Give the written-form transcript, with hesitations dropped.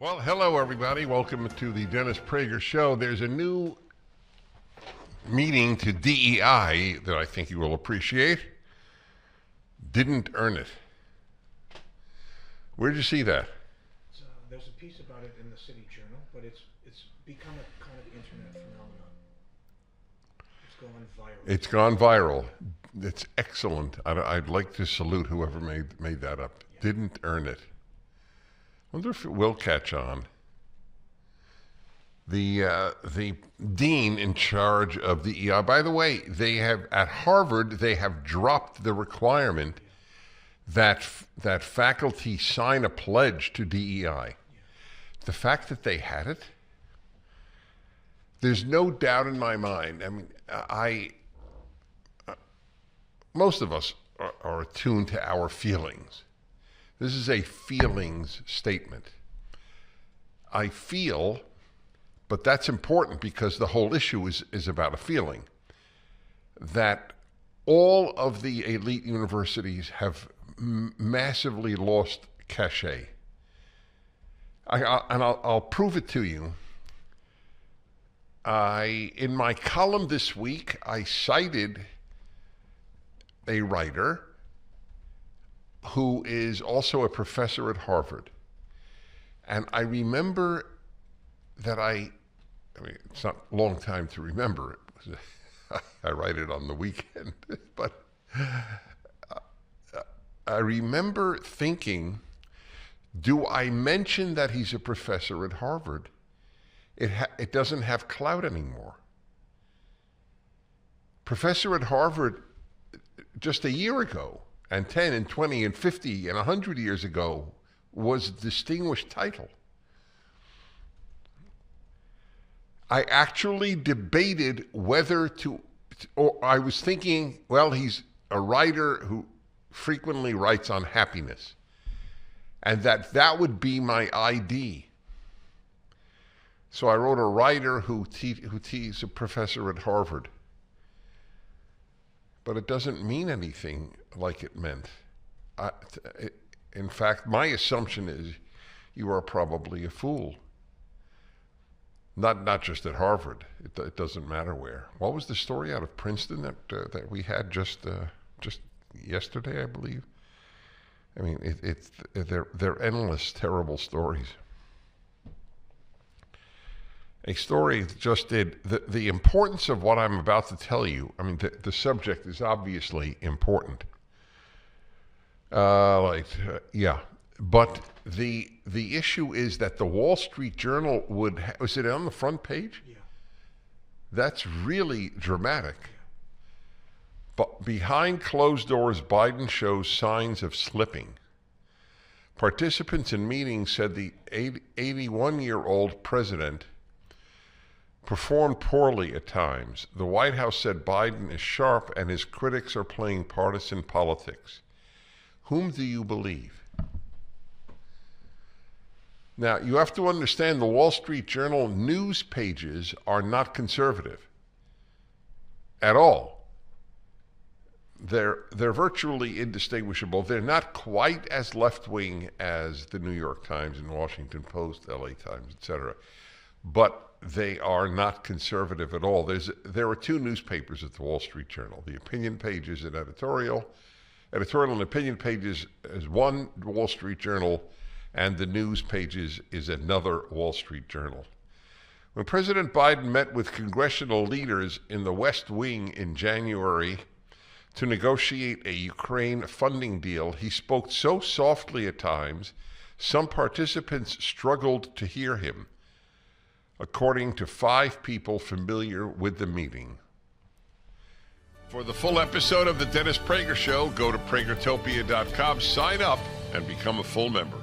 Well, hello, everybody. Welcome to the Dennis Prager Show. There's a new meaning to DEI that I think you will appreciate. Didn't earn it. Where'd you see that? There's a piece about it in the City Journal, but it's become a kind of internet phenomenon. It's gone viral. It's gone viral. It's excellent. I'd like to salute whoever made that up. Yeah. Didn't earn it. Wonder if it will catch on. The dean in charge of the DEI, by the way, they have at Harvard, they have dropped the requirement that faculty sign a pledge to DEI. The fact that they had it, there's no doubt in my mind. I mean, most of us are attuned to our feelings. This is a feelings statement. I feel, but that's important because the whole issue is about a feeling, that all of the elite universities have massively lost cachet. I'll prove it to you. In my column this week, I cited a writer who is also a professor at Harvard. And I remember that I mean, it's not a long time to remember it. I write it on the weekend. But I remember thinking, do I mention that he's a professor at Harvard? It doesn't have clout anymore. Professor at Harvard just a year ago, and 10 and 20 and 50 and 100 years ago, was a distinguished title. I actually debated whether or I was thinking, well, he's a writer who frequently writes on happiness, and that would be my ID. So I wrote a writer who's a professor at Harvard. But it doesn't mean anything like it meant. In fact, my assumption is you are probably a fool. Not just at Harvard. It doesn't matter where. What was the story out of Princeton that we had just yesterday, I believe? I mean, they're endless, terrible stories. A story just did. The importance of what I'm about to tell you, I mean, the subject is obviously important. Yeah. But the issue is that the Wall Street Journal was it on the front page? Yeah. That's really dramatic. But behind closed doors, Biden shows signs of slipping. Participants in meetings said the 81-year-old president performed poorly at times. The White House said Biden is sharp and his critics are playing partisan politics. Whom do you believe? Now, you have to understand the Wall Street Journal news pages are not conservative at all. They're virtually indistinguishable. They're not quite as left-wing as the New York Times and Washington Post, LA Times, etc. But they are not conservative at all. There are two newspapers at the Wall Street Journal. The opinion pages and editorial and opinion pages is one Wall Street Journal, and the news pages is another Wall Street Journal. When President Biden met with congressional leaders in the West Wing in January to negotiate a Ukraine funding deal, he spoke so softly at times, some participants struggled to hear him, according to 5 people familiar with the meeting. For the full episode of The Dennis Prager Show, go to pragertopia.com, sign up, and become a full member.